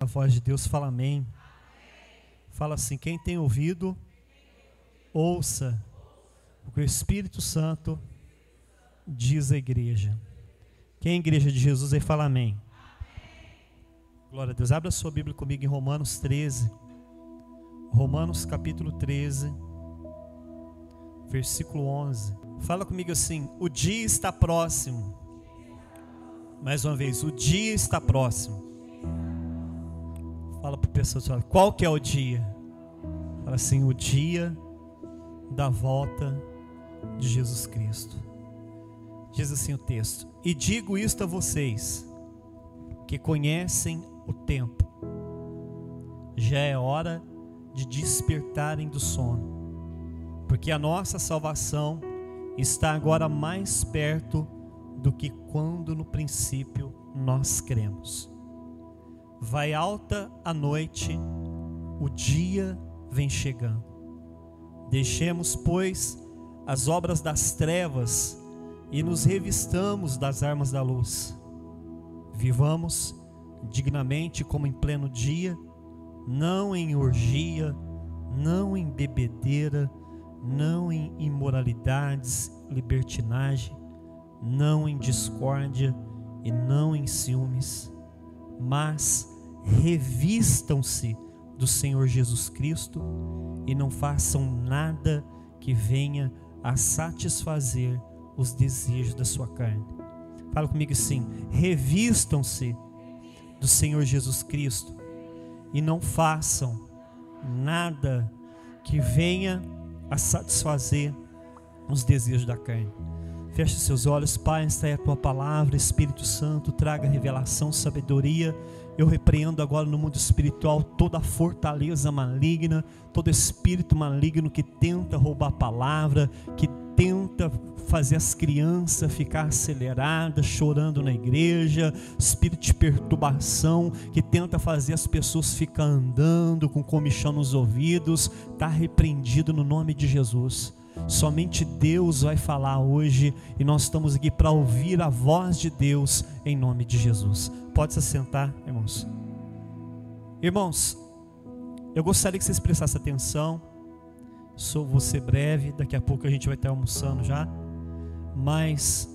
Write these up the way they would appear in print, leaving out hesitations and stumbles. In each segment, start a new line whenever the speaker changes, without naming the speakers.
A voz de Deus fala amém. Fala assim: quem tem ouvido, ouça o que o Espírito Santo diz à igreja. Quem é a igreja de Jesus aí fala amém. Glória a Deus. Abra a sua Bíblia comigo em Romanos 13. Romanos capítulo 13, versículo 11. Fala comigo assim: o dia está próximo. Mais uma vez, o dia está próximo. Fala para o pessoal, qual que é o dia? Fala assim: o dia da volta de Jesus Cristo. Diz assim o texto: e digo isto a vocês, que conhecem o tempo. Já é hora de despertarem do sono, porque a nossa salvação está agora mais perto do que quando no princípio nós cremos. Vai alta a noite, o dia vem chegando. Deixemos, pois, as obras das trevas e nos revistamos das armas da luz. Vivamos dignamente como em pleno dia, não em orgia, não em bebedeira, não em imoralidades, libertinagem, não em discórdia e não em ciúmes, mas revistam-se do Senhor Jesus Cristo e não façam nada que venha a satisfazer os desejos da sua carne. Fala comigo assim: revistam-se do Senhor Jesus Cristo e não façam nada que venha a satisfazer os desejos da carne. Feche seus olhos. Pai, esta é a tua palavra. Espírito Santo, traga revelação, sabedoria. Eu repreendo agora no mundo espiritual toda a fortaleza maligna, todo espírito maligno que tenta roubar a palavra, que tenta fazer as crianças ficar aceleradas, chorando na igreja, espírito de perturbação, que tenta fazer as pessoas ficar andando com comichão nos ouvidos, está repreendido no nome de Jesus. Somente Deus vai falar hoje e nós estamos aqui para ouvir a voz de Deus em nome de Jesus. Pode se sentar, irmãos. Irmãos, eu gostaria que vocês prestassem atenção. Vou ser breve, daqui a pouco a gente vai estar almoçando já. Mas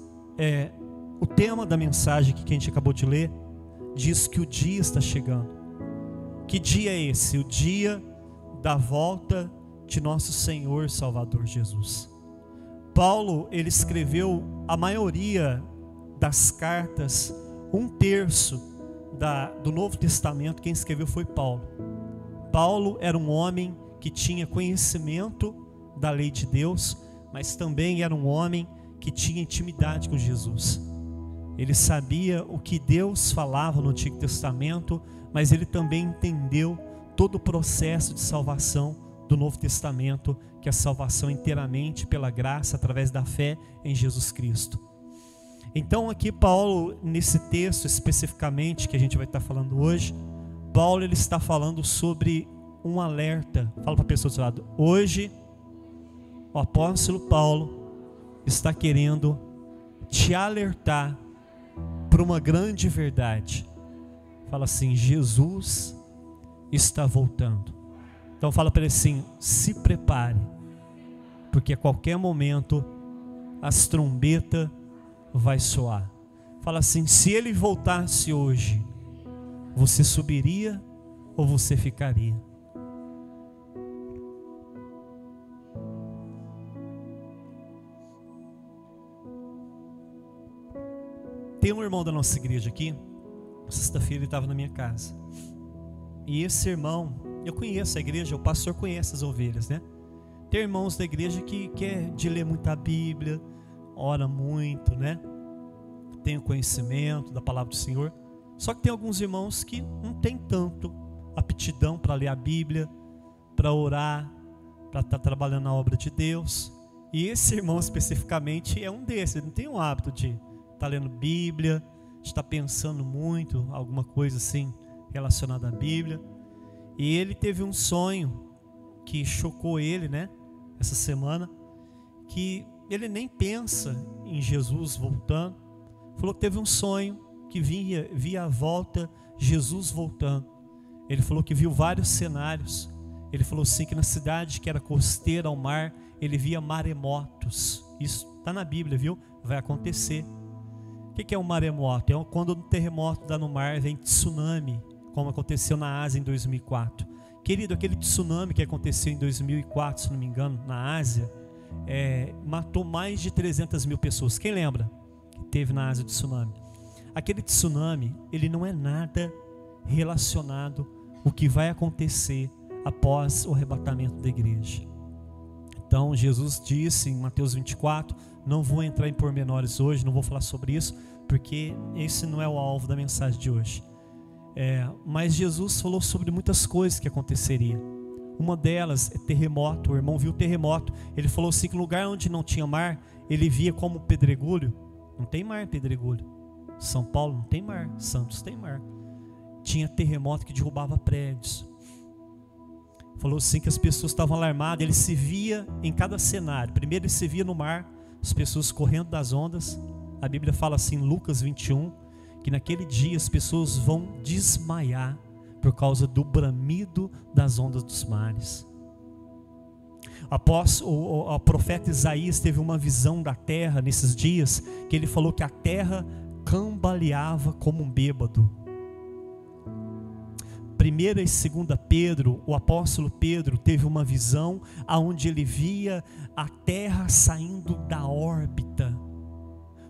o tema da mensagem que a gente acabou de ler diz que o dia está chegando. Que dia é esse? O dia da volta de nosso Senhor e Salvador Jesus. Paulo, ele escreveu a maioria das cartas, 1/3 do Novo Testamento, quem escreveu foi Paulo. Paulo era um homem que tinha conhecimento da lei de Deus, mas também era um homem que tinha intimidade com Jesus. Ele sabia o que Deus falava no Antigo Testamento, mas ele também entendeu todo o processo de salvação do Novo Testamento, que é a salvação inteiramente pela graça, através da fé em Jesus Cristo. Então aqui Paulo, nesse texto especificamente que a gente vai estar falando hoje, Paulo ele está falando sobre um alerta. Fala para a pessoa do seu lado: hoje o apóstolo Paulo está querendo te alertar para uma grande verdade. Fala assim: Jesus está voltando. Então fala para ele assim: se prepare, porque a qualquer momento as trombetas vai soar. Fala assim: se ele voltasse hoje, você subiria ou você ficaria? Tem um irmão da nossa igreja aqui, sexta-feira ele estava na minha casa, e esse irmão, eu conheço a igreja, o pastor conhece as ovelhas, né? Tem irmãos da igreja que quer de ler muita Bíblia, ora muito, né? Tem o conhecimento da palavra do Senhor. Só que tem alguns irmãos que não tem tanto aptidão para ler a Bíblia, para orar, para estar trabalhando na obra de Deus. E esse irmão especificamente é um desses. Ele não tem o hábito de estar lendo Bíblia, de estar pensando muito, alguma coisa assim relacionada à Bíblia. E ele teve um sonho que chocou ele, né? Essa semana, que ele nem pensa em Jesus voltando. Falou que teve um sonho que via a volta, Jesus voltando. Ele falou que viu vários cenários. Ele falou assim que na cidade que era costeira ao mar, ele via maremotos. Isso está na Bíblia, viu? Vai acontecer. O que é um maremoto? É quando um terremoto dá no mar, vem tsunami, como aconteceu na Ásia em 2004. Querido, aquele tsunami que aconteceu em 2004, se não me engano, na Ásia, matou mais de 300 mil pessoas. Quem lembra que teve na Ásia o tsunami? Aquele tsunami, ele não é nada relacionado ao que vai acontecer após o arrebatamento da igreja. Então Jesus disse em Mateus 24, não vou entrar em pormenores hoje, não vou falar sobre isso, porque esse não é o alvo da mensagem de hoje. Mas Jesus falou sobre muitas coisas que aconteceriam. Uma delas é terremoto. O irmão viu terremoto. Ele falou assim que no lugar onde não tinha mar, ele via como pedregulho. Não tem mar em Pedregulho. São Paulo não tem mar, Santos tem mar. Tinha terremoto que derrubava prédios. Falou assim que as pessoas estavam alarmadas. Ele se via em cada cenário. Primeiro ele se via no mar, as pessoas correndo das ondas. A Bíblia fala assim em Lucas 21, que naquele dia as pessoas vão desmaiar por causa do bramido das ondas dos mares. Após o profeta Isaías teve uma visão da terra nesses dias, que ele falou que a terra cambaleava como um bêbado. 1ª e 2ª Pedro, o apóstolo Pedro teve uma visão onde ele via a terra saindo da órbita,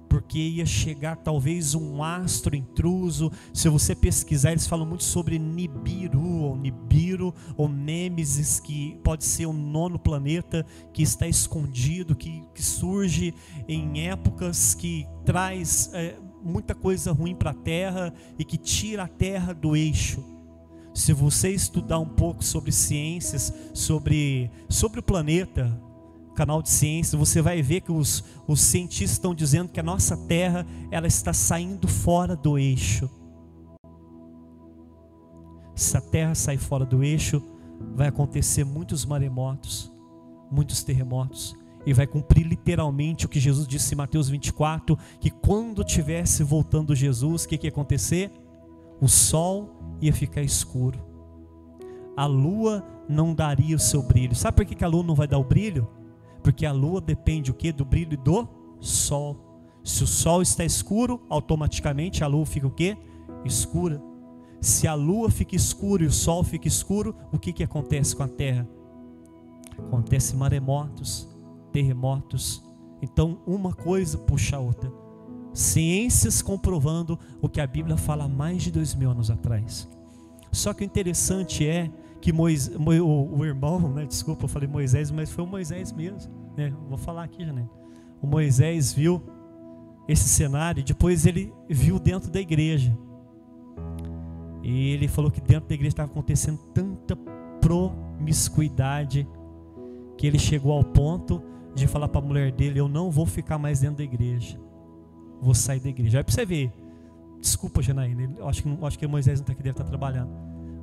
porque ia chegar talvez um astro intruso. Se você pesquisar, eles falam muito sobre Nibiru ou Nêmesis, que pode ser o 9º planeta que está escondido, que surge em épocas que traz muita coisa ruim para a Terra e que tira a Terra do eixo. Se você estudar um pouco sobre ciências, sobre o planeta, canal de ciências, você vai ver que os cientistas estão dizendo que a nossa Terra, ela está saindo fora do eixo. Se a Terra sair fora do eixo, vai acontecer muitos maremotos, muitos terremotos, e vai cumprir literalmente o que Jesus disse em Mateus 24, que quando tivesse voltando Jesus, o que ia acontecer? O sol ia ficar escuro, a lua não daria o seu brilho. Sabe por que a lua não vai dar o brilho? Porque a lua depende o quê? Do brilho do sol. Se o sol está escuro, automaticamente a lua fica o quê? Escura. Se a lua fica escura e o sol fica escuro, o que acontece com a terra? Acontece maremotos, terremotos. Então uma coisa puxa a outra. Ciências comprovando o que a Bíblia fala há mais de 2000 anos atrás. Só que o interessante é que o irmão, né, desculpa, eu falei Moisés, mas foi o Moisés mesmo, né? Vou falar aqui, Janine. O Moisés viu esse cenário, depois ele viu dentro da igreja. E ele falou que dentro da igreja estava acontecendo tanta promiscuidade que ele chegou ao ponto de falar para a mulher dele: eu não vou ficar mais dentro da igreja, vou sair da igreja. Aí para você ver, desculpa, Janaína, acho que o Moisés não está aqui, deve estar trabalhando,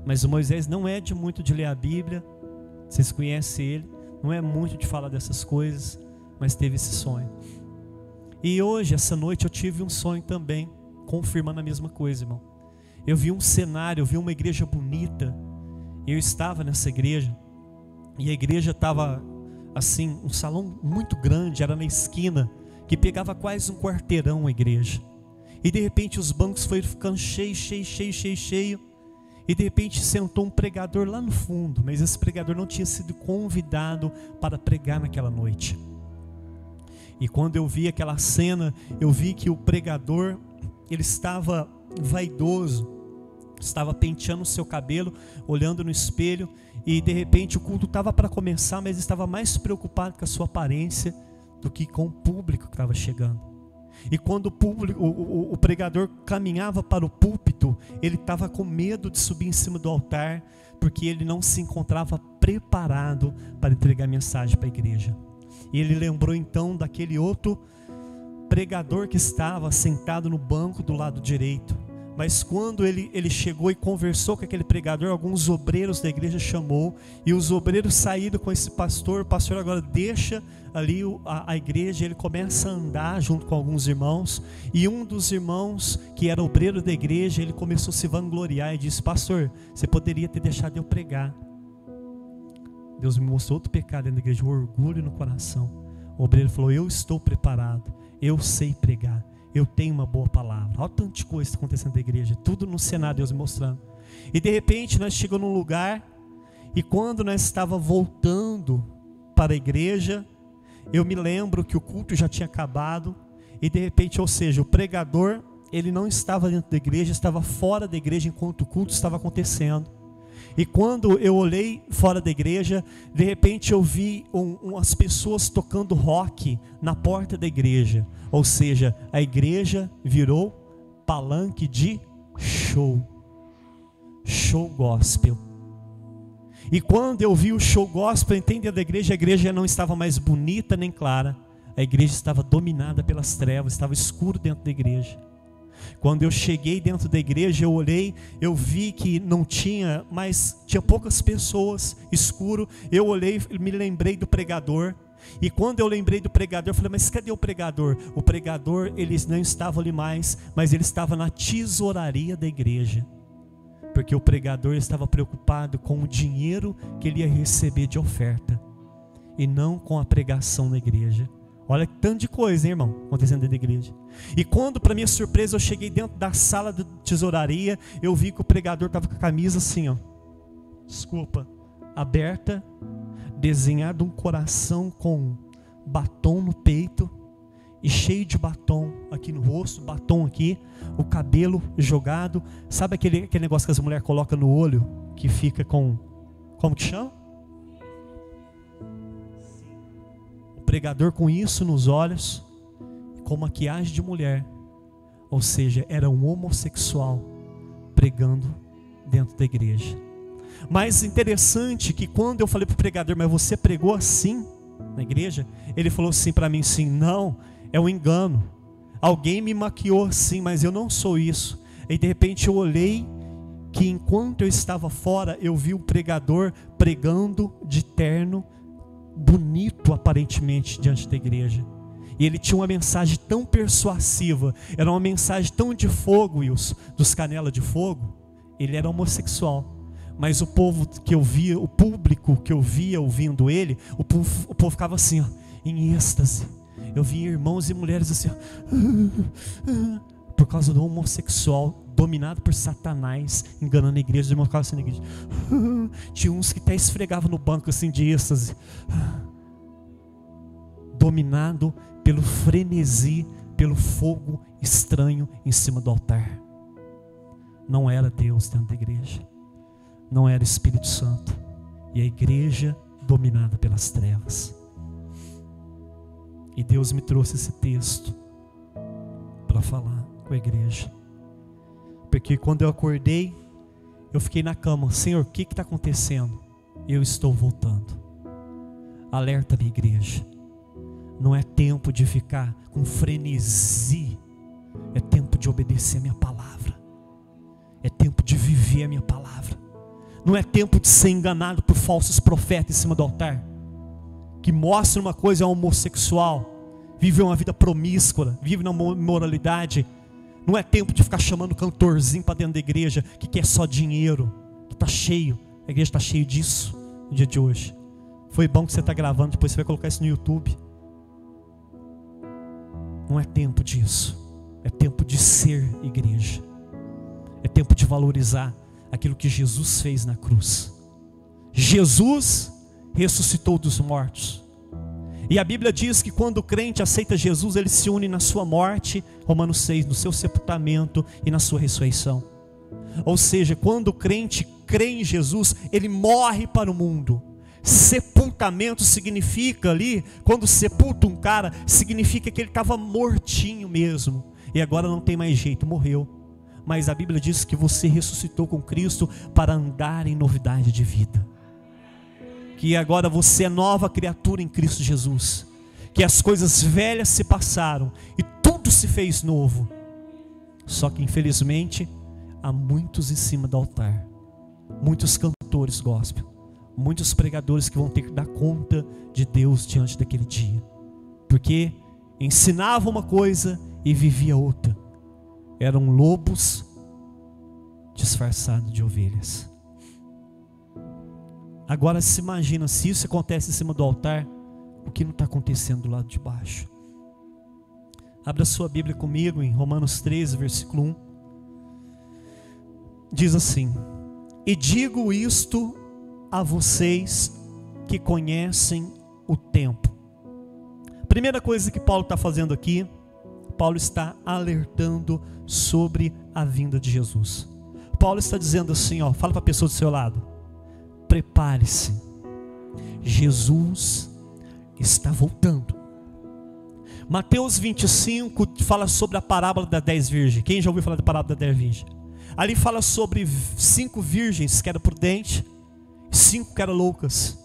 mas o Moisés não é muito de ler a Bíblia, vocês conhecem ele, não é muito de falar dessas coisas, mas teve esse sonho. E hoje, essa noite, eu tive um sonho também, confirmando a mesma coisa, irmão. Eu vi um cenário, eu vi uma igreja bonita, eu estava nessa igreja, e a igreja estava assim, um salão muito grande, era na esquina, que pegava quase um quarteirão a igreja. E de repente os bancos foram ficando cheio. E de repente sentou um pregador lá no fundo, mas esse pregador não tinha sido convidado para pregar naquela noite. E quando eu vi aquela cena, eu vi que o pregador, ele estava vaidoso, estava penteando o seu cabelo, olhando no espelho, e de repente o culto estava para começar, mas estava mais preocupado com a sua aparência do que com o público que estava chegando. E quando o pregador caminhava para o púlpito, ele estava com medo de subir em cima do altar, porque ele não se encontrava preparado para entregar a mensagem para a igreja. E ele lembrou então daquele outro pregador que estava sentado no banco do lado direito, Mas quando ele chegou e conversou com aquele pregador, alguns obreiros da igreja chamou, e os obreiros saíram com esse pastor. O pastor agora deixa ali a igreja, ele começa a andar junto com alguns irmãos, e um dos irmãos que era obreiro da igreja, ele começou a se vangloriar e disse: pastor, você poderia ter deixado eu pregar. Deus me mostrou outro pecado dentro da igreja, o orgulho no coração. O obreiro falou: eu estou preparado, eu sei pregar, eu tenho uma boa palavra. Olha tanta coisa que está acontecendo na igreja, tudo no cenário, Deus me mostrando. E de repente nós chegamos num lugar, e quando nós estávamos voltando para a igreja, eu me lembro que o culto já tinha acabado, e de repente, ou seja, o pregador, ele não estava dentro da igreja, estava fora da igreja enquanto o culto estava acontecendo. E quando eu olhei fora da igreja, de repente eu vi umas pessoas tocando rock na porta da igreja. Ou seja, a igreja virou palanque de show gospel. E quando eu vi o show gospel, entendendo da igreja, a igreja não estava mais bonita nem clara. A igreja estava dominada pelas trevas, estava escuro dentro da igreja. Quando eu cheguei dentro da igreja, eu olhei, eu vi que não tinha, mas tinha poucas pessoas, escuro. Eu olhei, me lembrei do pregador. E quando eu lembrei do pregador, eu falei: mas cadê o pregador? O pregador, ele não estava ali mais, mas ele estava na tesouraria da igreja. Porque o pregador estava preocupado com o dinheiro que ele ia receber de oferta, e não com a pregação na igreja. Olha que tanto de coisa, hein, irmão, acontecendo dentro da igreja. E quando, para minha surpresa, eu cheguei dentro da sala de tesouraria, eu vi que o pregador estava com a camisa assim, ó, desculpa, aberta, desenhado um coração com batom no peito, e cheio de batom aqui no rosto, batom aqui, o cabelo jogado. Sabe aquele negócio que as mulheres colocam no olho, que fica com, como que chama? Pregador com isso nos olhos, com maquiagem de mulher, ou seja, era um homossexual pregando dentro da igreja. Mas interessante que quando eu falei para o pregador: mas você pregou assim na igreja? Ele falou assim para mim, sim, não, é um engano, alguém me maquiou assim, mas eu não sou isso. E de repente eu olhei, que enquanto eu estava fora, eu vi o pregador pregando de terno, bonito aparentemente diante da igreja, e ele tinha uma mensagem tão persuasiva, era uma mensagem tão de fogo, Wilson, dos canela de fogo. Ele era homossexual, mas o povo que eu via, o público que eu via ouvindo ele, o povo ficava assim, ó, em êxtase. Eu via irmãos e mulheres assim, ó, por causa do homossexual, dominado por Satanás, enganando a igreja. Os irmãos ficavam assim na igreja. Tinha uns que até esfregavam no banco assim de êxtase, dominado pelo frenesi, pelo fogo estranho em cima do altar. Não era Deus dentro da igreja, não era Espírito Santo, e a igreja dominada pelas trevas. E Deus me trouxe esse texto para falar com a igreja, porque quando eu acordei, eu fiquei na cama: Senhor, o que está acontecendo? Eu estou voltando. Alerta minha igreja, não é tempo de ficar com frenesi, é tempo de obedecer a minha palavra, é tempo de viver a minha palavra. Não é tempo de ser enganado por falsos profetas em cima do altar, que mostram uma coisa ao homossexual, vive uma vida promíscua, vive na imoralidade. Não é tempo de ficar chamando cantorzinho para dentro da igreja, que quer só dinheiro, que está cheio. A igreja está cheia disso no dia de hoje. Foi bom que você está gravando, depois você vai colocar isso no YouTube. Não é tempo disso. É tempo de ser igreja. É tempo de valorizar aquilo que Jesus fez na cruz. Jesus ressuscitou dos mortos. E a Bíblia diz que quando o crente aceita Jesus, ele se une na sua morte, Romanos 6, no seu sepultamento e na sua ressurreição. Ou seja, quando o crente crê em Jesus, ele morre para o mundo. Sepultamento significa ali, quando sepulta um cara, significa que ele estava mortinho mesmo, e agora não tem mais jeito, morreu. Mas a Bíblia diz que você ressuscitou com Cristo para andar em novidade de vida, que agora você é nova criatura em Cristo Jesus, que as coisas velhas se passaram e tudo se fez novo. Só que infelizmente há muitos em cima do altar, muitos cantores gospel, muitos pregadores que vão ter que dar conta de Deus diante daquele dia, porque ensinavam uma coisa e vivia outra. Eram lobos disfarçados de ovelhas. Agora se imagina, se isso acontece em cima do altar, o que não está acontecendo do lado de baixo? Abra sua Bíblia comigo em Romanos 13, versículo 1. Diz assim: e digo isto a vocês que conhecem o tempo. Primeira coisa que Paulo está fazendo aqui, Paulo está alertando sobre a vinda de Jesus. Paulo está dizendo assim, ó, fala para a pessoa do seu lado: prepare-se, Jesus está voltando. Mateus 25 fala sobre a parábola das 10 virgens. Quem já ouviu falar da parábola das 10 virgens? Ali fala sobre 5 virgens que eram prudentes, 5 que eram loucas.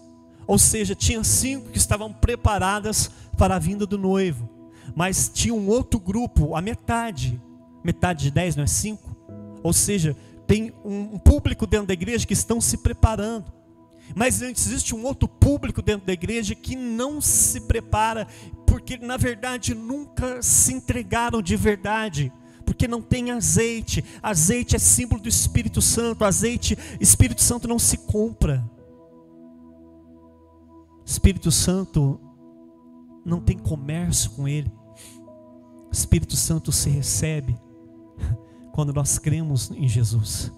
Ou seja, tinha 5 que estavam preparadas para a vinda do noivo, mas tinha um outro grupo, a metade de 10 não é 5? Ou seja, tem um público dentro da igreja que estão se preparando, mas existe um outro público dentro da igreja que não se prepara, porque na verdade nunca se entregaram de verdade, porque não tem azeite. Azeite é símbolo do Espírito Santo. Espírito Santo não se compra. Espírito Santo não tem comércio com ele. Espírito Santo se recebe quando nós cremos em Jesus.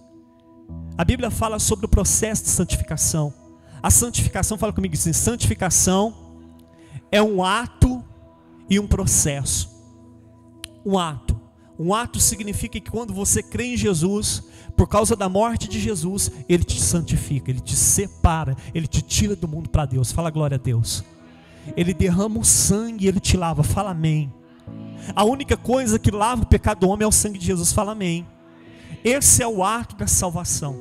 A Bíblia fala sobre o processo de santificação. A santificação, fala comigo assim: santificação é um ato e um processo. Um ato significa que quando você crê em Jesus, por causa da morte de Jesus, Ele te santifica, Ele te separa, Ele te tira do mundo para Deus. Fala glória a Deus. Ele derrama o sangue e Ele te lava. Fala amém. A única coisa que lava o pecado do homem é o sangue de Jesus. Fala amém. Esse é o ato da salvação.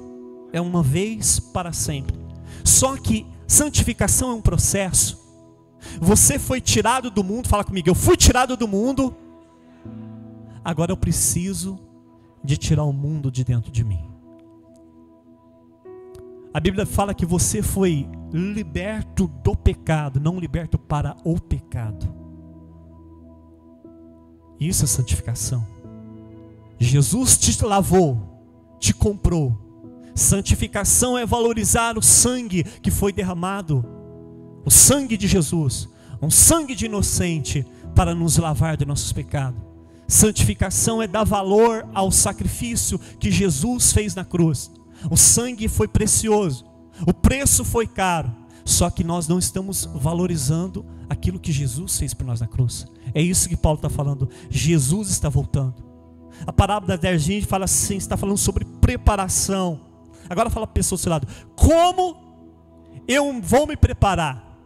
É uma vez para sempre. Só que santificação é um processo. Você foi tirado do mundo. Fala comigo: eu fui tirado do mundo. Agora eu preciso de tirar o mundo de dentro de mim. A Bíblia fala que você foi liberto do pecado, não liberto para o pecado. Isso é santificação. Jesus te lavou, te comprou. Santificação é valorizar o sangue que foi derramado, o sangue de Jesus, um sangue de inocente para nos lavar de nossos pecados. Santificação é dar valor ao sacrifício que Jesus fez na cruz. O sangue foi precioso, o preço foi caro, só que nós não estamos valorizando aquilo que Jesus fez por nós na cruz. É isso que Paulo está falando. Jesus está voltando. A parábola das 10 virgens fala assim, está falando sobre preparação. Agora fala para a pessoa do seu lado: como eu vou me preparar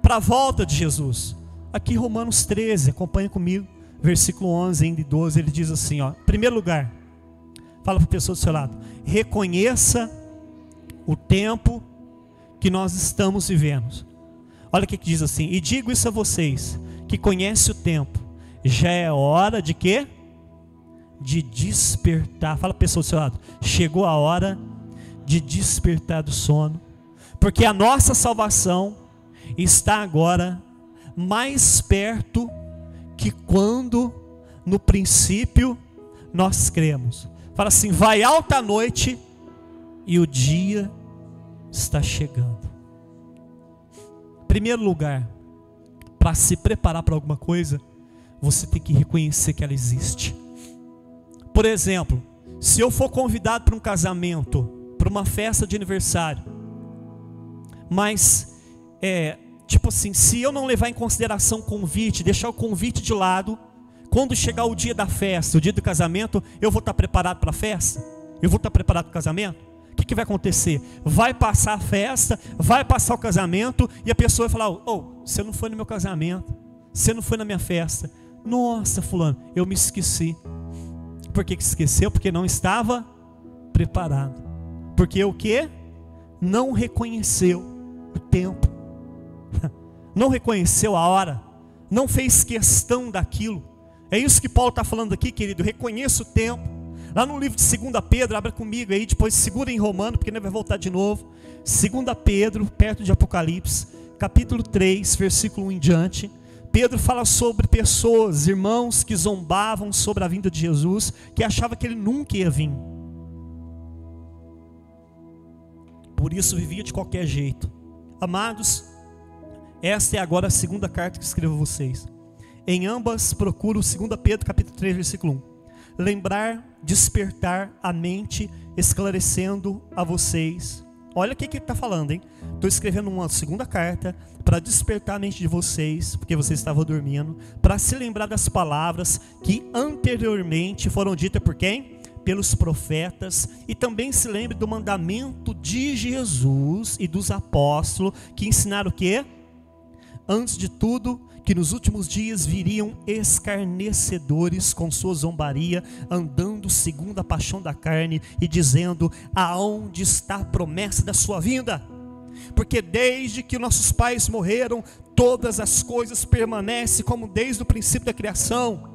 para a volta de Jesus? Aqui Romanos 13, acompanha comigo, versículo 11 e 12, ele diz assim, ó, em primeiro lugar, fala para a pessoa do seu lado: reconheça o tempo que nós estamos vivendo. Olha o que diz assim: e digo isso a vocês que conhecem o tempo, já é hora de quê? De despertar. Fala para a pessoa do seu lado: chegou a hora de despertar do sono, porque a nossa salvação está agora mais perto que quando no princípio nós cremos. Fala assim: vai alta a noite e o dia está chegando. Em primeiro lugar, para se preparar para alguma coisa, você tem que reconhecer que ela existe. Por exemplo, se eu for convidado para um casamento, para uma festa de aniversário, mas tipo assim, se eu não levar em consideração o convite, deixar o convite de lado, quando chegar o dia da festa, o dia do casamento, eu vou estar preparado para a festa? Eu vou estar preparado para o casamento? O que vai acontecer? Vai passar a festa, vai passar o casamento, e a pessoa vai falar: oh, você não foi no meu casamento, você não foi na minha festa. Nossa, fulano, eu me esqueci. Por que esqueceu? Porque não estava preparado. Porque o quê? Não reconheceu o tempo, não reconheceu a hora, não fez questão daquilo. É isso que Paulo está falando aqui, querido. Reconheça o tempo. Lá no livro de 2 Pedro, abra comigo aí, depois segura em Romano, porque não vai voltar de novo. 2 Pedro, perto de Apocalipse, capítulo 3, versículo 1 em diante. Pedro fala sobre pessoas, irmãos que zombavam sobre a vinda de Jesus, que achavam que ele nunca ia vir. Por isso vivia de qualquer jeito. Amados, esta é agora a segunda carta que escrevo a vocês. Em ambas procuro 2 Pedro capítulo 3, versículo 1. Lembrar, despertar a mente, esclarecendo a vocês. Olha o que ele está falando, hein? Estou escrevendo uma segunda carta para despertar a mente de vocês, porque vocês estavam dormindo, para se lembrar das palavras que anteriormente foram ditas por quem? Pelos profetas, e também se lembre do mandamento de Jesus e dos apóstolos, que ensinaram o quê? Antes de tudo, que nos últimos dias viriam escarnecedores com sua zombaria, andando segundo a paixão da carne e dizendo: aonde está a promessa da sua vinda? Porque desde que nossos pais morreram, todas as coisas permanecem como desde o princípio da criação.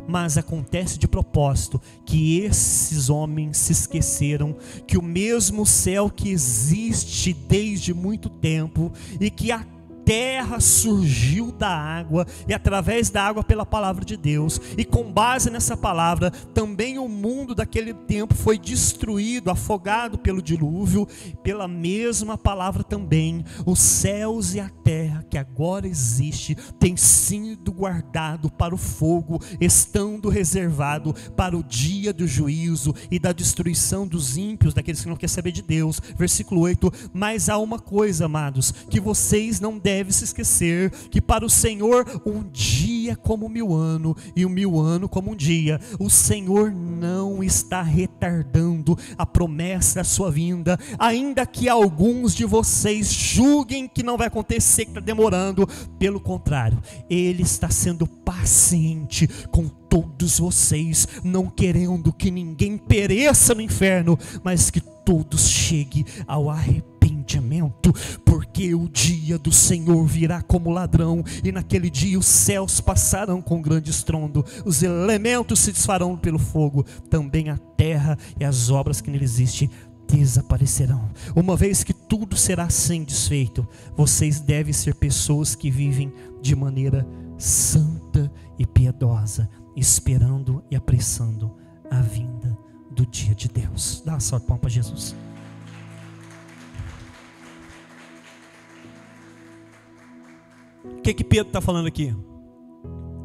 Mas acontece de propósito que esses homens se esqueceram que o mesmo céu que existe desde muito tempo, e que a terra surgiu da água, e através da água pela palavra de Deus, e com base nessa palavra também o mundo daquele tempo foi destruído, afogado pelo dilúvio. Pela mesma palavra também os céus e a terra que agora existe tem sido guardado para o fogo, estando reservado para o dia do juízo e da destruição dos ímpios, daqueles que não querem saber de Deus. Versículo 8. Mas há uma coisa, amados, que vocês não devem se esquecer, que para o Senhor um dia como 1000 anos, e 1000 anos como um dia. O Senhor não está retardando a promessa da sua vinda, ainda que alguns de vocês julguem que não vai acontecer, que está demorando. Pelo contrário, Ele está sendo paciente com todos vocês, não querendo que ninguém pereça no inferno, mas que todos cheguem ao arrependimento. Porque o dia do Senhor virá como ladrão, e naquele dia os céus passarão com grande estrondo, os elementos se desfarão pelo fogo, também a terra e as obras que nele existem desaparecerão. Uma vez que tudo será assim desfeito, vocês devem ser pessoas que vivem de maneira santa e piedosa, esperando e apressando a vinda do dia de Deus. Dá uma salva de palmas para Jesus. O que Pedro está falando aqui?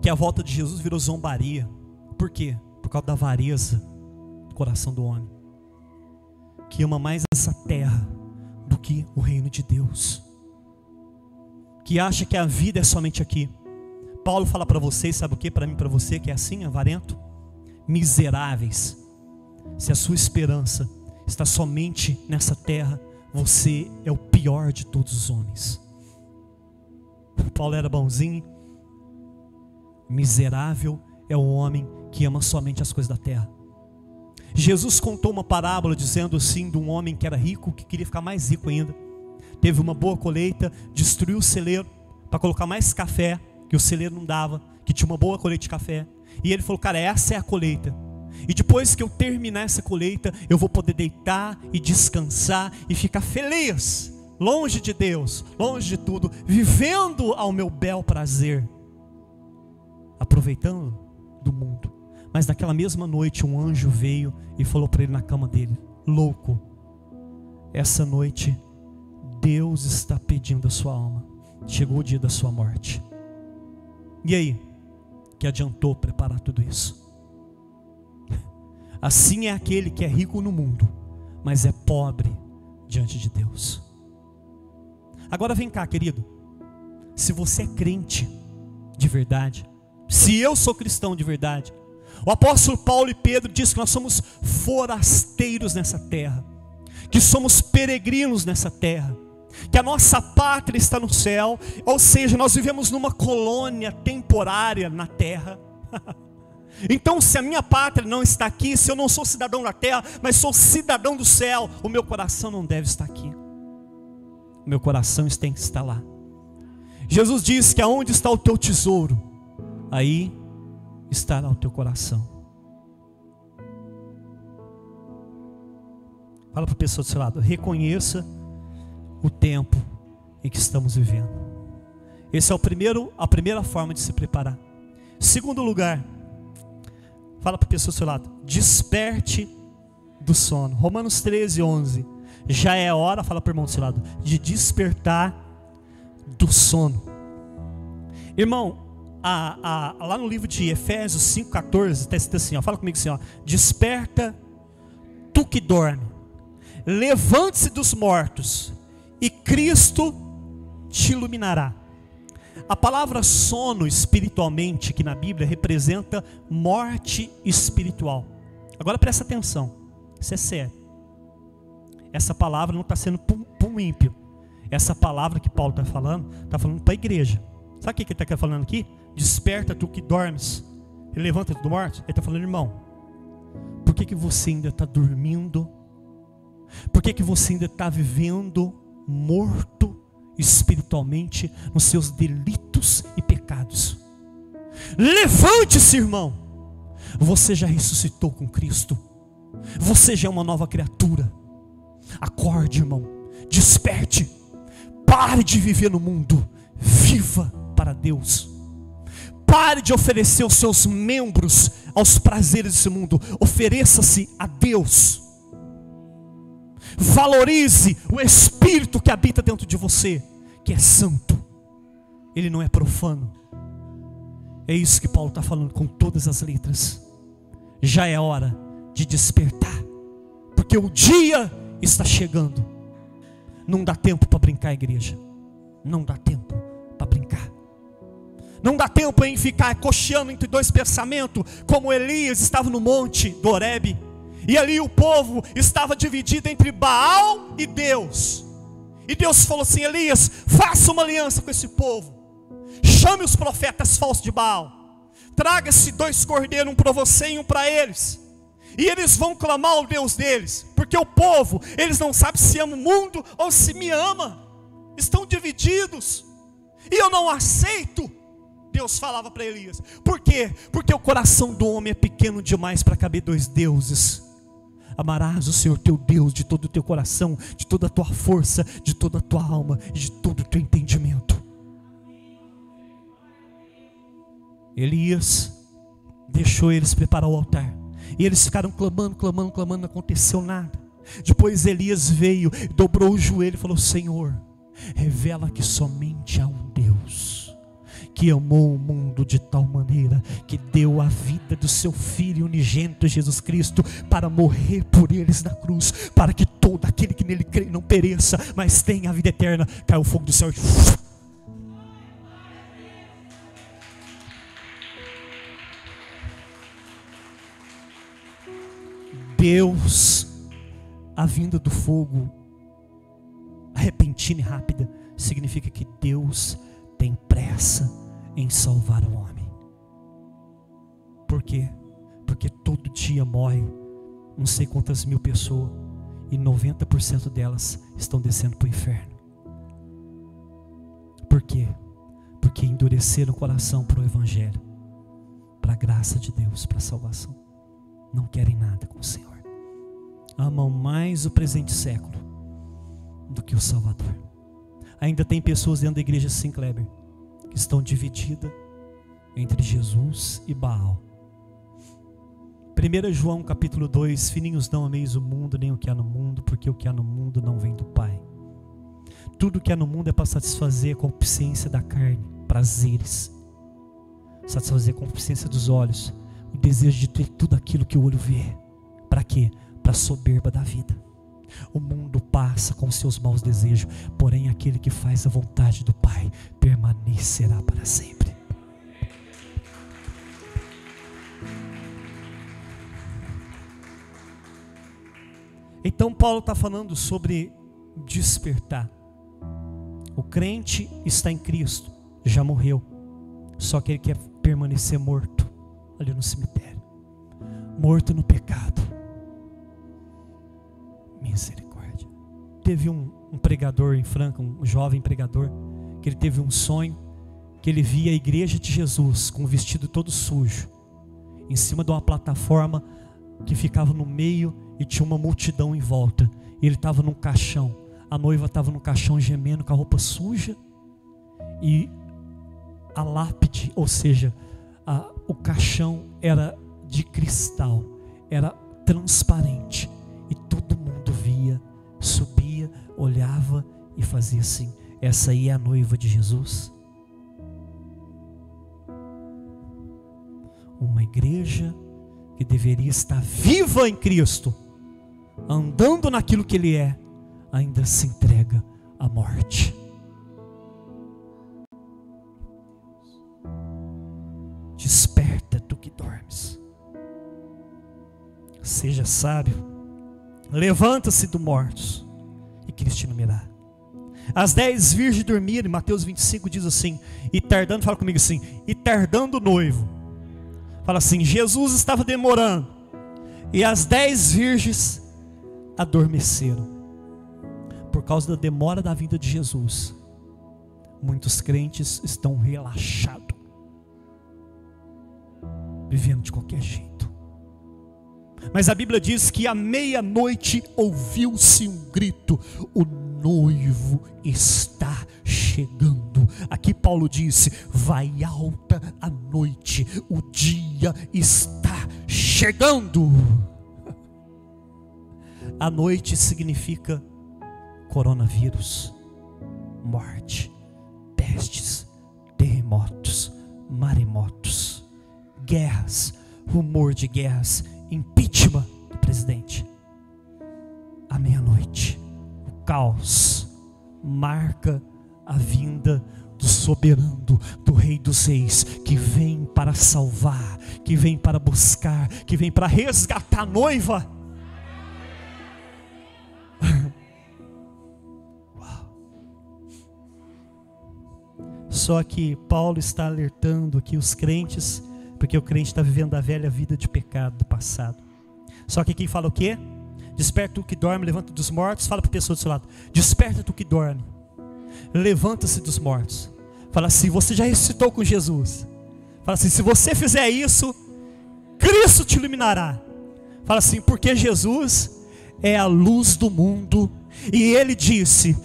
Que a volta de Jesus virou zombaria. Por quê? Por causa da avareza do coração do homem, que ama mais essa terra do que o reino de Deus, que acha que a vida é somente aqui. Paulo fala para vocês, sabe o que? Para mim, para você que é assim, avarento, miseráveis. Se a sua esperança está somente nessa terra, você é o pior de todos os homens. Paulo era bonzinho. Miserável é o homem que ama somente as coisas da terra. Jesus contou uma parábola dizendo assim, de um homem que era rico, que queria ficar mais rico ainda. Teve uma boa colheita, destruiu o celeiro para colocar mais café, que o celeiro não dava, que tinha uma boa colheita de café. E ele falou: cara, essa é a colheita, e depois que eu terminar essa colheita, eu vou poder deitar e descansar e ficar feliz, longe de Deus, longe de tudo, vivendo ao meu bel prazer, aproveitando do mundo. Mas naquela mesma noite um anjo veio e falou para ele na cama dele: louco, essa noite Deus está pedindo a sua alma, chegou o dia da sua morte. E aí, que adiantou preparar tudo isso? Assim é aquele que é rico no mundo, mas é pobre diante de Deus. Agora vem cá, querido, se você é crente de verdade, se eu sou cristão de verdade, o apóstolo Paulo e Pedro diz que nós somos forasteiros nessa terra, que somos peregrinos nessa terra, que a nossa pátria está no céu, ou seja, nós vivemos numa colônia temporária na terra. Então, se a minha pátria não está aqui, se eu não sou cidadão da terra, mas sou cidadão do céu, o meu coração não deve estar aqui. O meu coração tem que estar lá. Jesus diz que aonde está o teu tesouro, aí estará o teu coração. Fala para a pessoa do seu lado: reconheça o tempo em que estamos vivendo. Esse é a primeira forma de se preparar. Segundo lugar, fala para a pessoa do seu lado: desperte do sono. Romanos 13:11. Já é hora, fala para o irmão do seu lado, de despertar do sono. Irmão, lá no livro de Efésios 5:14 está escrito assim, ó, fala comigo assim, ó: desperta tu que dorme, levante-se dos mortos e Cristo te iluminará. A palavra sono espiritualmente aqui na Bíblia representa morte espiritual. Agora presta atenção, isso é sério. Essa palavra não está sendo para um ímpio. Essa palavra que Paulo está falando para a igreja. Sabe o que ele está falando aqui? Desperta tu que dormes e levanta-te do morto. Ele está falando: irmão, por que você ainda está dormindo? Por que você ainda está vivendo morto espiritualmente nos seus delitos e pecados? Levante-se, irmão. Você já ressuscitou com Cristo. Você já é uma nova criatura. Acorde, irmão. Desperte. Pare de viver no mundo. Viva para Deus. Pare de oferecer os seus membros aos prazeres desse mundo. Ofereça-se a Deus. Valorize o Espírito que habita dentro de você, que é santo. Ele não é profano. É isso que Paulo está falando com todas as letras. Já é hora de despertar, porque o dia está chegando. Não dá tempo para brincar, igreja. Não dá tempo para brincar. Não dá tempo em ficar cocheando entre dois pensamentos, como Elias estava no monte do Horebe, e ali o povo estava dividido entre Baal e Deus. E Deus falou assim: Elias, faça uma aliança com esse povo. Chame os profetas falsos de Baal. Traga-se 2 cordeiros, um para você e um para eles. E eles vão clamar ao Deus deles. Porque o povo, eles não sabem se ama o mundo ou se me ama. Estão divididos. E eu não aceito. Deus falava para Elias. Por quê? Porque o coração do homem é pequeno demais para caber 2 deuses. Amarás o Senhor teu Deus de todo o teu coração, de toda a tua força, de toda a tua alma e de todo o teu entendimento. Elias deixou eles preparar o altar. E eles ficaram clamando, não aconteceu nada. Depois Elias veio, dobrou o joelho e falou: Senhor, revela que somente há um Deus que amou o mundo de tal maneira que deu a vida do seu Filho unigênito Jesus Cristo para morrer por eles na cruz, para que todo aquele que nele crê não pereça, mas tenha a vida eterna. Caiu o fogo do céu. Deus, a vinda do fogo repentina e rápida significa que Deus tem pressa em salvar o homem. Por quê? Porque todo dia morre não sei quantas mil pessoas e 90% delas estão descendo para o inferno. Por quê? Porque endureceram o coração para o evangelho, para a graça de Deus, para a salvação. Não querem nada com o Senhor. Amam mais o presente século do que o Salvador. Ainda tem pessoas dentro da igreja Sim Kleber que estão divididas entre Jesus e Baal. 1 João capítulo 2: Filhinhos, não ameis o mundo, nem o que há no mundo, porque o que há no mundo não vem do Pai. Tudo que há no mundo é para satisfazer a concupiscência da carne, prazeres, satisfazer a concupiscência dos olhos, o desejo de ter tudo aquilo que o olho vê. Para quê? Para a soberba da vida. O mundo passa com seus maus desejos, porém aquele que faz a vontade do Pai permanecerá para sempre. Então Paulo está falando sobre despertar. O crente está em Cristo, já morreu, só que ele quer permanecer morto ali no cemitério, morto no pecado. Misericórdia. Teve um pregador em Franca, um jovem pregador, que ele teve um sonho, que ele via a igreja de Jesus com o vestido todo sujo, em cima de uma plataforma que ficava no meio e tinha uma multidão em volta, Ele estava num caixão, a noiva estava num caixão gemendo com a roupa suja, e a lápide, ou seja, o caixão era de cristal, era transparente, e todo mundo via, subia, olhava e fazia assim: essa aí é a noiva de Jesus. Uma igreja que deveria estar viva em Cristo, andando naquilo que Ele é, ainda se entrega à morte. Desperta, tu que dormes. Seja sábio. Levanta-se dos mortos e Cristo te iluminará. As 10 virgens dormiram. Mateus 25 diz assim: e tardando, fala comigo assim, e tardando o noivo. Fala assim: Jesus estava demorando, e as 10 virgens adormeceram. Por causa da demora da vinda de Jesus, muitos crentes estão relaxados, vivendo de qualquer jeito. Mas a Bíblia diz que à meia-noite ouviu-se um grito: o noivo está chegando. Aqui Paulo disse: vai alta a noite, o dia está chegando. A noite significa coronavírus, morte, pestes, terremotos, maremotos, guerras, rumor de guerras, impeachment do presidente. À meia-noite, o caos marca a vinda do soberano, do Rei dos Reis, que vem para salvar, que vem para buscar, que vem para resgatar a noiva. Só que Paulo está alertando aqui os crentes, porque o crente está vivendo a velha vida de pecado do passado. Só que aqui fala o quê? Desperta tu que dorme, levanta dos mortos. Fala para a pessoa do seu lado: desperta tu que dorme, levanta-se dos mortos. Fala assim: você já ressuscitou com Jesus. Fala assim: se você fizer isso, Cristo te iluminará. Fala assim: porque Jesus é a luz do mundo, e Ele disse: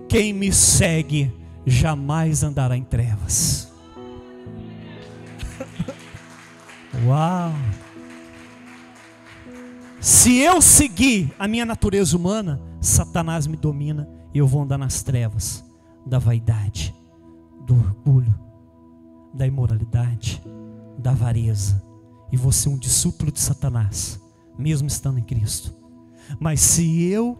quem me segue jamais andará em trevas. Uau! Se eu seguir a minha natureza humana, Satanás me domina e eu vou andar nas trevas da vaidade, do orgulho, da imoralidade, da avareza, e vou ser um discípulo de Satanás, mesmo estando em Cristo. Mas se eu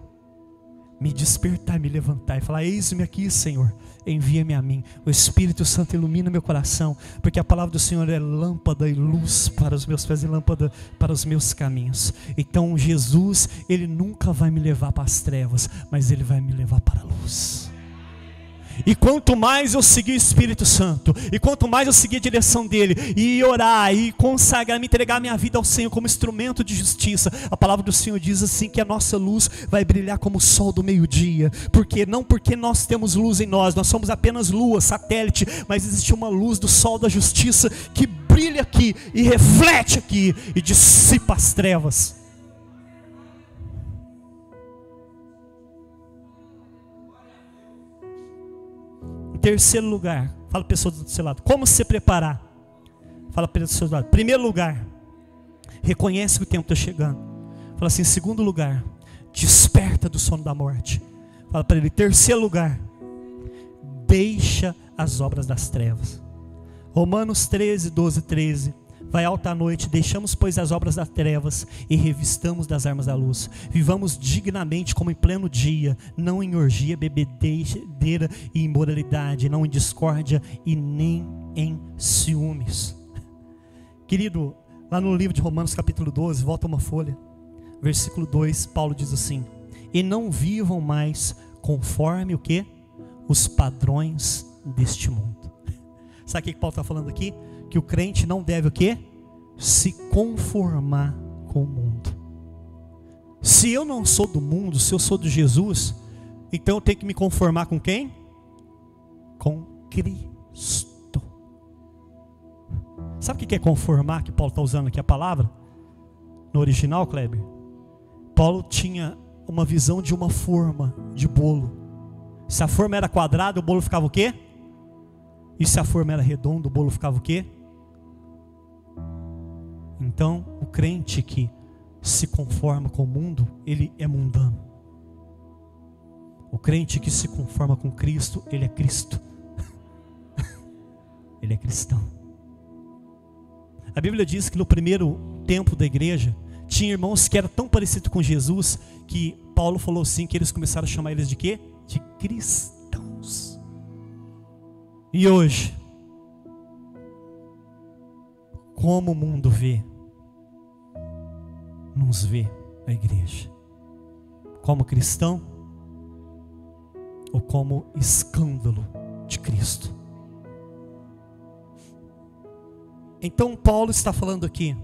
me despertar, me levantar e falar: eis-me aqui, Senhor, envia-me a mim, o Espírito Santo ilumina meu coração, porque a palavra do Senhor é lâmpada e luz para os meus pés e lâmpada para os meus caminhos. Então Jesus, Ele nunca vai me levar para as trevas, mas Ele vai me levar para a luz. E quanto mais eu seguir o Espírito Santo, e quanto mais eu seguir a direção dele, e orar, e consagrar, me entregar minha vida ao Senhor como instrumento de justiça, a palavra do Senhor diz assim, que a nossa luz vai brilhar como o sol do meio-dia. Porque não porque nós temos luz em nós somos apenas lua, satélite, mas existe uma luz do sol da justiça que brilha aqui, e reflete aqui, e dissipa as trevas. Terceiro lugar, fala para a pessoa do seu lado: como se preparar? Fala para a pessoa do seu lado: primeiro lugar, reconhece que o tempo está chegando. Fala assim: segundo lugar, desperta do sono da morte. Fala para ele: terceiro lugar, deixa as obras das trevas. Romanos 13, 12, 13. Vai alta a noite, deixamos pois as obras das trevas e revistamos das armas da luz. Vivamos dignamente como em pleno dia, não em orgia, bebedeira e imoralidade, não em discórdia e nem em ciúmes. Querido, lá no livro de Romanos capítulo 12, volta uma folha, versículo 2, Paulo diz assim: e não vivam mais conforme o que? Os padrões deste mundo. Sabe o que Paulo está falando aqui? Que o crente não deve o quê? Se conformar com o mundo. Se eu não sou do mundo, se eu sou de Jesus, então eu tenho que me conformar com quem? Com Cristo. Sabe o que é conformar, que Paulo está usando aqui a palavra? No original, Kleber, Paulo tinha uma visão de uma forma de bolo. Se a forma era quadrada, o bolo ficava o quê? E se a forma era redonda, o bolo ficava o quê? Então, o crente que se conforma com o mundo, ele é mundano. O crente que se conforma com Cristo, ele é Cristo. Ele é cristão. A Bíblia diz que no primeiro tempo da igreja, tinha irmãos que eram tão parecidos com Jesus, que Paulo falou assim, que eles começaram a chamar eles de quê? De cristãos. E hoje, como o mundo nos vê a igreja? Como cristão? Ou como escândalo de Cristo? Então Paulo está falando aqui.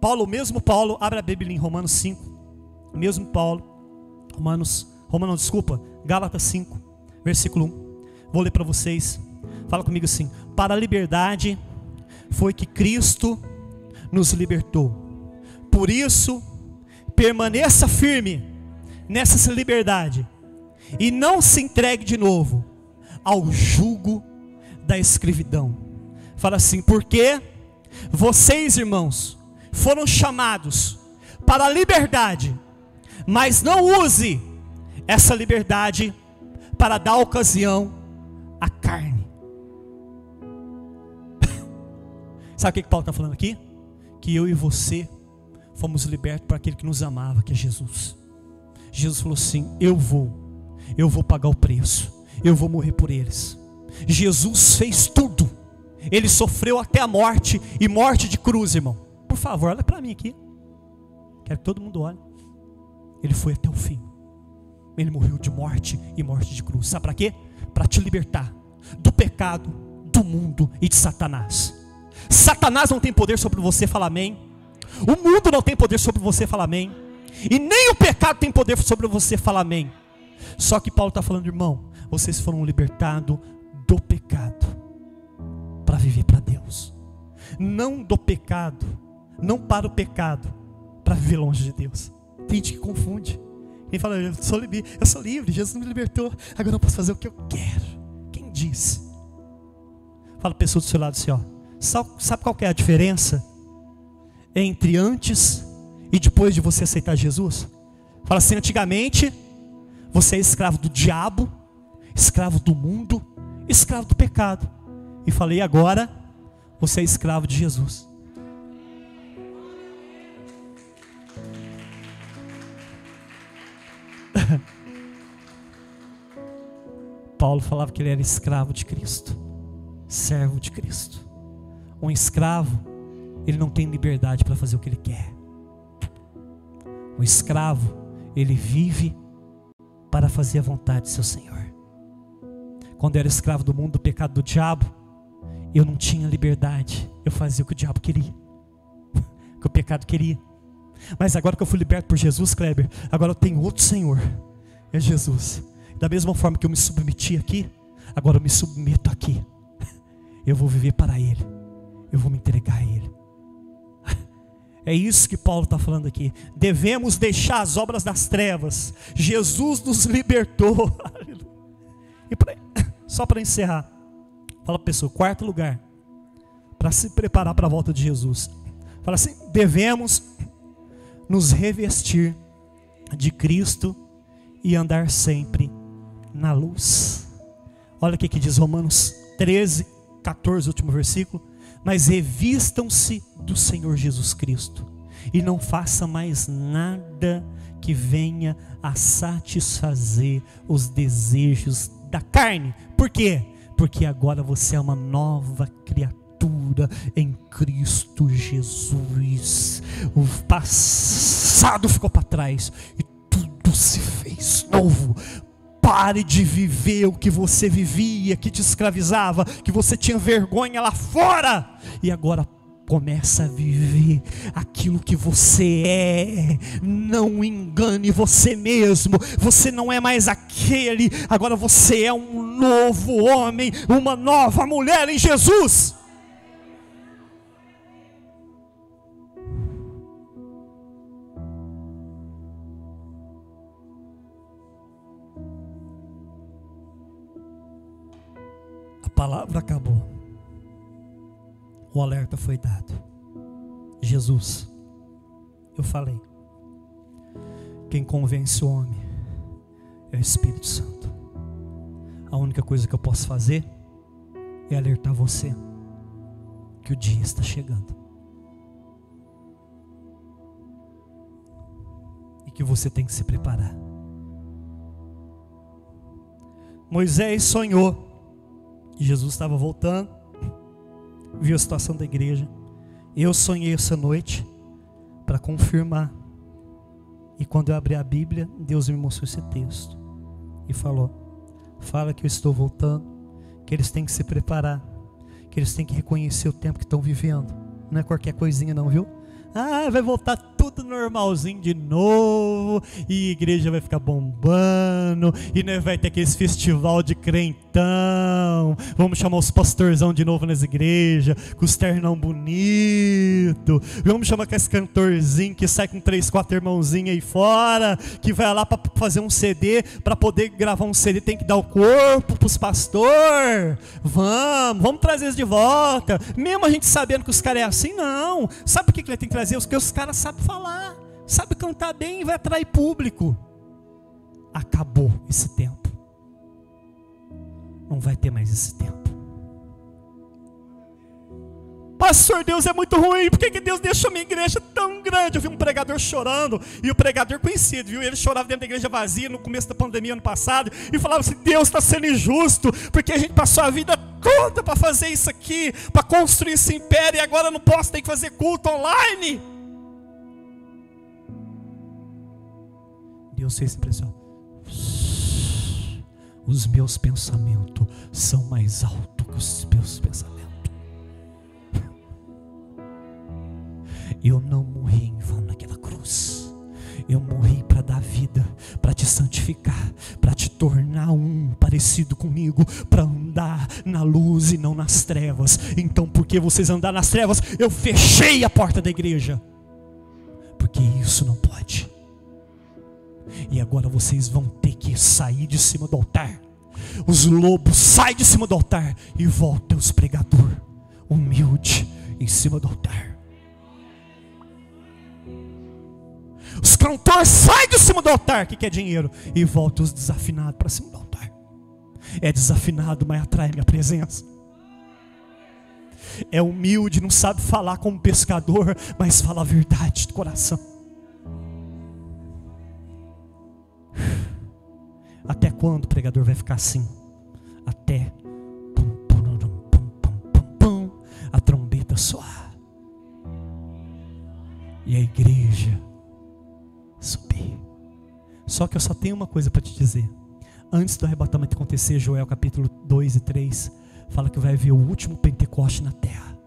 O mesmo Paulo, abre a Bíblia em Romanos 5. O mesmo Paulo, Gálatas 5, versículo 1. Vou ler para vocês. Fala comigo assim: para a liberdade foi que Cristo nos libertou. Por isso, permaneça firme nessa liberdade e não se entregue de novo ao jugo da escravidão. Fala assim: porque vocês, irmãos, foram chamados para a liberdade, mas não use essa liberdade para dar ocasião à carne. Sabe o que Paulo está falando aqui? Que eu e você fomos libertos para aquele que nos amava, que é Jesus. Jesus falou assim: eu vou pagar o preço, eu vou morrer por eles. Jesus fez tudo. Ele sofreu até a morte, e morte de cruz, irmão. Por favor, olha para mim aqui. Quero que todo mundo olhe. Ele foi até o fim. Ele morreu de morte e morte de cruz. Sabe para quê? Para te libertar do pecado, do mundo e de Satanás. Satanás não tem poder sobre você, fala amém. O mundo não tem poder sobre você, fala amém. E nem o pecado tem poder sobre você, fala amém. Só que Paulo está falando, irmão, vocês foram libertados do pecado para viver para Deus. Não do pecado, não para o pecado, para viver longe de Deus. Tem gente que confunde. Quem fala, eu sou livre, Jesus me libertou, agora eu posso fazer o que eu quero. Quem disse? Fala a pessoa do seu lado assim, ó. Sabe qual que é a diferença entre antes e depois de você aceitar Jesus? Fala assim: antigamente você é escravo do diabo, escravo do mundo, escravo do pecado. E falei, agora você é escravo de Jesus. Paulo falava que ele era escravo de Cristo, servo de Cristo. Um escravo, ele não tem liberdade para fazer o que ele quer. Um escravo, ele vive para fazer a vontade de seu Senhor. Quando eu era escravo do mundo, do pecado, do diabo, eu não tinha liberdade. Eu fazia o que o diabo queria, o que o pecado queria. Mas agora que eu fui liberto por Jesus, Kleber, agora eu tenho outro Senhor, é Jesus. Da mesma forma que eu me submeti aqui, agora eu me submeto aqui. Eu vou viver para Ele, eu vou me entregar a Ele. É isso que Paulo está falando aqui. Devemos deixar as obras das trevas. Jesus nos libertou. E só para encerrar, fala para a pessoa, quarto lugar, para se preparar para a volta de Jesus. Fala assim: devemos nos revestir de Cristo e andar sempre na luz. Olha o que diz Romanos 13, 14, último versículo. Mas revistam-se do Senhor Jesus Cristo e não faça mais nada que venha a satisfazer os desejos da carne. Por quê? Porque agora você é uma nova criatura em Cristo Jesus. O passado ficou para trás e tudo se fez novo. Pare de viver o que você vivia, que te escravizava, que você tinha vergonha lá fora. E agora começa a viver aquilo que você é. Não engane você mesmo. Você não é mais aquele. Agora você é um novo homem, uma nova mulher em Jesus. palavra acabou. O alerta foi dado. Jesus, eu falei, quem convence o homem é o Espírito Santo. A única coisa que eu posso fazer é alertar você que o dia está chegando e que você tem que se preparar. Moisés sonhou que Jesus estava voltando, viu a situação da igreja. Eu sonhei essa noite para confirmar. E quando eu abri a Bíblia, Deus me mostrou esse texto e falou: fala que eu estou voltando, que eles têm que se preparar, que eles têm que reconhecer o tempo que estão vivendo. Não é qualquer coisinha não, viu? Ah, vai voltar tudo normalzinho de novo, e a igreja vai ficar bombando, e nós vai ter aqueles festival de crentão, vamos chamar os pastorzão de novo nas igrejas, com os ternão bonito, vamos chamar aqueles cantorzinhos que sai com 3, 4 irmãozinhos aí fora, que vai lá para fazer um CD, para poder gravar um CD tem que dar o corpo para os pastores. Vamos trazer eles de volta, mesmo a gente sabendo que os caras é assim. Não, sabe por que ele tem que trazer? Porque os caras sabem falar, sabem cantar bem e vai atrair público. Acabou esse tempo, não vai ter mais esse tempo. Pastor, Deus é muito ruim, por que Deus deixou a minha igreja tão grande? Eu vi um pregador chorando, e o pregador conhecido, viu? Ele chorava dentro da igreja vazia no começo da pandemia ano passado, e falava assim: Deus está sendo injusto, porque a gente passou a vida toda para fazer isso aqui, para construir esse império, e agora não posso, ter que fazer culto online. Deus fez impressão. Os meus pensamentos são mais altos que os meus pensamentos. Eu não morri em vão naquela cruz. Eu morri para dar vida, para te santificar, para te tornar um parecido comigo, para andar na luz e não nas trevas. Então, porque vocês andaram nas trevas, eu fechei a porta da igreja, porque isso não pode. E agora vocês vão ter que sair de cima do altar. Os lobos saem de cima do altar e voltam os pregadores humilde em cima do altar. Os cantores saem de cima do altar, que quer dinheiro, e voltam os desafinados para cima do altar. É desafinado, mas atrai minha presença. É humilde, não sabe falar como pescador, mas fala a verdade do coração. Até quando o pregador vai ficar assim? Até a trombeta soar e a igreja subir. Só que eu só tenho uma coisa para te dizer. Antes do arrebatamento acontecer, Joel capítulo 2 e 3 fala que vai haver o último Pentecoste na terra,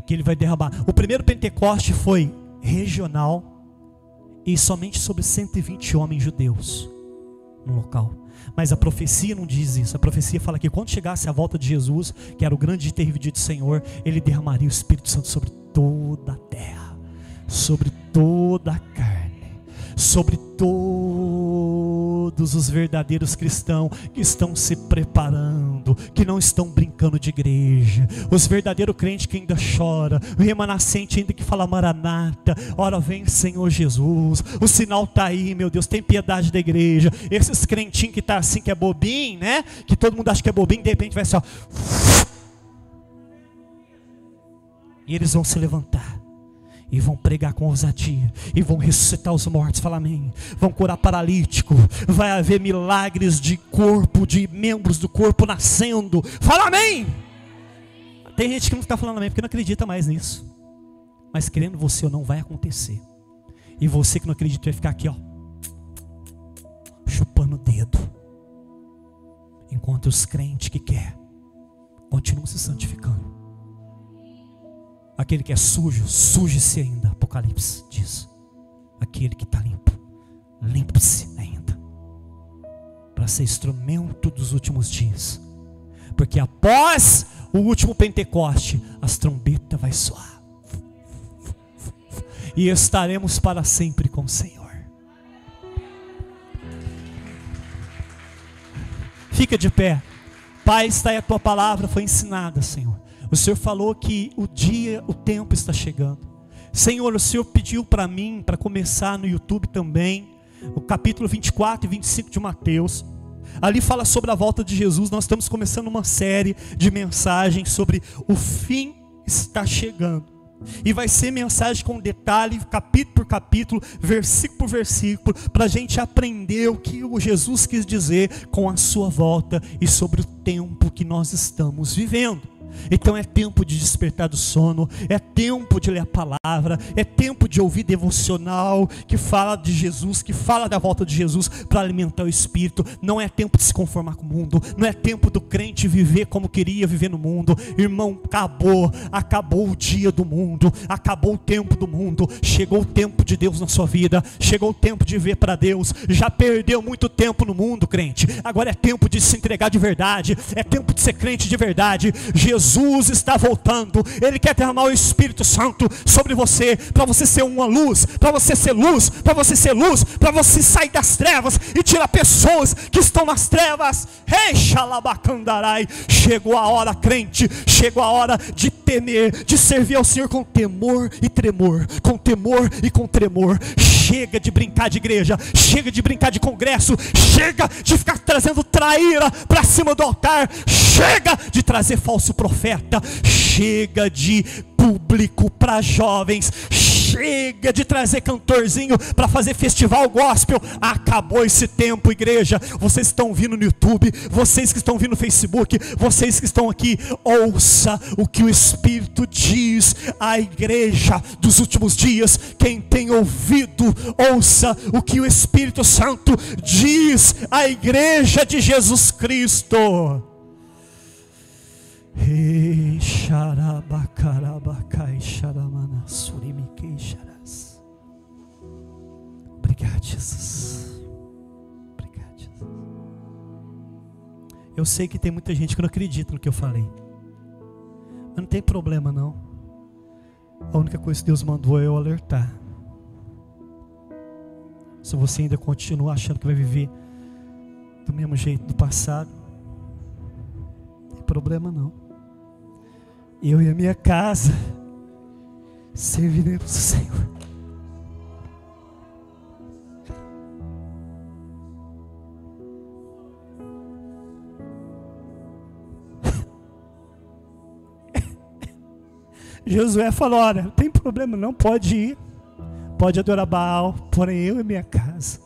que ele vai derramar. O primeiro Pentecoste foi regional e somente sobre 120 homens judeus no local. Mas a profecia não diz isso. A profecia fala que quando chegasse a volta de Jesus, que era o grande e terrível dia do Senhor, ele derramaria o Espírito Santo sobre toda a terra, sobre toda a carne, sobre todos os verdadeiros cristãos que estão se preparando, que não estão brincando de igreja, os verdadeiros crentes que ainda choram, o remanescente ainda que fala maranata, ora vem Senhor Jesus, o sinal está aí, meu Deus, tem piedade da igreja. Esses crentinhos que tá assim, que é bobinho, né, que todo mundo acha que é bobinho, de repente vai ser ó, e eles vão se levantar e vão pregar com ousadia, e vão ressuscitar os mortos, fala amém. Vão curar paralítico, vai haver milagres de corpo, de membros do corpo nascendo, fala amém. Tem gente que não está falando amém, porque não acredita mais nisso. Mas querendo você ou não, vai acontecer. E você que não acredita vai ficar aqui ó, chupando o dedo, enquanto os crentes que quer continuam se santificando. Aquele que é sujo, suje-se ainda. Apocalipse diz. Aquele que está limpo, limpe-se ainda, para ser instrumento dos últimos dias. Porque após o último Pentecoste, as trombetas vai soar, e estaremos para sempre com o Senhor. Fica de pé. Pai, está aí a tua palavra, foi ensinada, Senhor. O Senhor falou que o tempo está chegando. Senhor, o Senhor pediu para mim, para começar no YouTube também, o capítulo 24 e 25 de Mateus. Ali fala sobre a volta de Jesus. Nós estamos começando uma série de mensagens sobre o fim está chegando. E vai ser mensagem com detalhe, capítulo por capítulo, versículo por versículo, para a gente aprender o que o Jesus quis dizer com a sua volta e sobre o tempo que nós estamos vivendo. Então é tempo de despertar do sono, é tempo de ler a palavra, é tempo de ouvir devocional que fala de Jesus, que fala da volta de Jesus para alimentar o espírito. Não é tempo de se conformar com o mundo, não é tempo do crente viver como queria viver no mundo. Irmão, acabou o dia do mundo, acabou o tempo do mundo, chegou o tempo de Deus na sua vida, chegou o tempo de viver para Deus. Já perdeu muito tempo no mundo, crente, agora é tempo de se entregar de verdade, é tempo de ser crente de verdade. Jesus está voltando, Ele quer derramar o Espírito Santo sobre você, para você ser uma luz, para você ser luz, para você ser luz, para você sair das trevas e tirar pessoas que estão nas trevas. Chegou a hora, crente, chegou a hora de temer, de servir ao Senhor com temor e tremor, com temor e com tremor. Chega de brincar de igreja, chega de brincar de congresso, chega de ficar trazendo traíra para cima do altar, chega de trazer falso profeta, chega de público para jovens, chega de trazer cantorzinho para fazer festival gospel. Acabou esse tempo, igreja. Vocês que estão vindo no YouTube, vocês que estão vindo no Facebook, vocês que estão aqui, ouça o que o Espírito diz à igreja dos últimos dias. Quem tem ouvido, ouça o que o Espírito Santo diz à igreja de Jesus Cristo. Obrigado, Jesus. Obrigado, Jesus. Eu sei que tem muita gente que não acredita no que eu falei, mas não tem problema não. A única coisa que Deus mandou é eu alertar. Se você ainda continua achando que vai viver do mesmo jeito do passado, não tem problema não. Eu e a minha casa serviremos o Senhor. Josué falou: olha, não tem problema não, pode ir, pode adorar Baal, porém eu e minha casa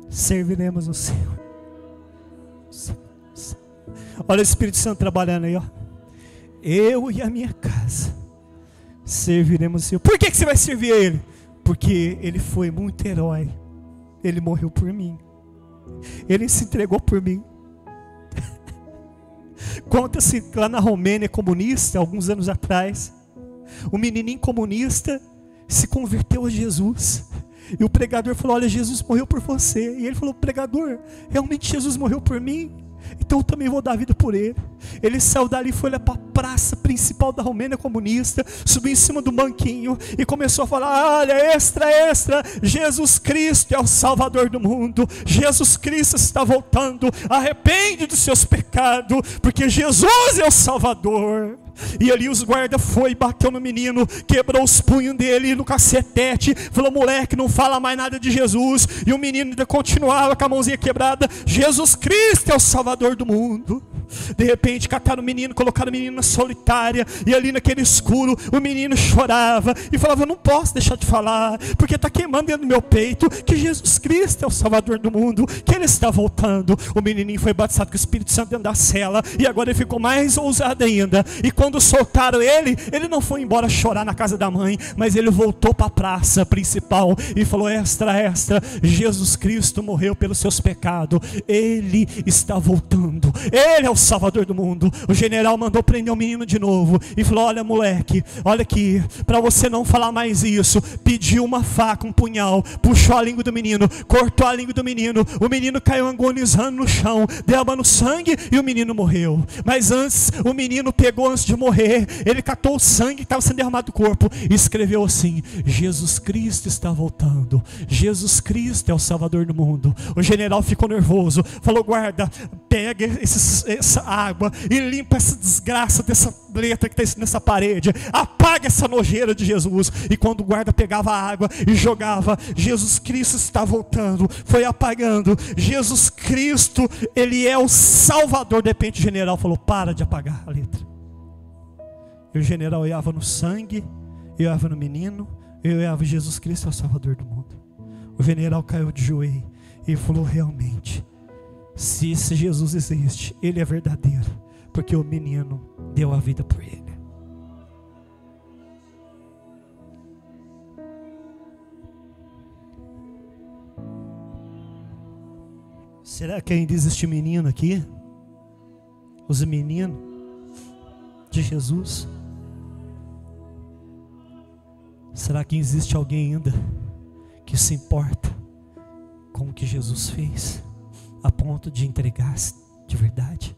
serviremos o Senhor. Olha o Espírito Santo trabalhando aí, ó. Eu e a minha casa serviremos o Senhor. Por que você vai servir a Ele? Porque Ele foi muito herói. Ele morreu por mim, Ele se entregou por mim. Conta-se lá na Romênia comunista, alguns anos atrás, um menininho comunista se converteu a Jesus. E o pregador falou: olha, Jesus morreu por você. E ele falou: pregador, realmente Jesus morreu por mim? Então eu também vou dar a vida por ele. Ele saiu dali e foi lá para a praça principal da Romênia comunista, subiu em cima do banquinho e começou a falar: olha, extra, Jesus Cristo é o Salvador do mundo, Jesus Cristo está voltando, arrepende dos seus pecados, porque Jesus é o Salvador. E ali os guardas foi, bateu no menino, quebrou os punhos dele no cacetete, falou: moleque, não fala mais nada de Jesus. E o menino ainda continuava com a mãozinha quebrada: Jesus Cristo é o Salvador do mundo. De repente cataram o menino, colocaram o menino na solitária, e ali naquele escuro o menino chorava e falava: eu não posso deixar de falar, porque está queimando dentro do meu peito que Jesus Cristo é o Salvador do mundo, que Ele está voltando. O menininho foi batizado com o Espírito Santo dentro da cela, e agora ele ficou mais ousado ainda. E quando soltaram ele, ele não foi embora chorar na casa da mãe, mas ele voltou para a praça principal e falou: extra, Jesus Cristo morreu pelos seus pecados, Ele está voltando, Ele é o Salvador do mundo. O general mandou prender o menino de novo e falou: olha, moleque, olha aqui, para você não falar mais isso. Pediu uma faca, um punhal, puxou a língua do menino, cortou a língua do menino. O menino caiu agonizando no chão, derramando sangue, e o menino morreu. Mas antes, o menino pegou, antes de morrer, ele catou o sangue que estava sendo derramado do corpo e escreveu assim: Jesus Cristo está voltando, Jesus Cristo é o Salvador do mundo. O general ficou nervoso, falou: guarda, pega essa essa água e limpa essa desgraça dessa letra que está nessa parede. Apaga essa nojeira de Jesus. E quando o guarda pegava a água e jogava, Jesus Cristo está voltando, foi apagando. Jesus Cristo, Ele é o Salvador. De repente o general falou: para de apagar a letra. E o general olhava no sangue, olhava no menino, e olhava: Jesus Cristo é o Salvador do mundo. O general caiu de joelho e falou: realmente, se esse Jesus existe, Ele é verdadeiro, porque o menino deu a vida por Ele. Será que ainda existe menino aqui? Os meninos de Jesus? Será que existe alguém ainda que se importa com o que Jesus fez, a ponto de entregar-se de verdade?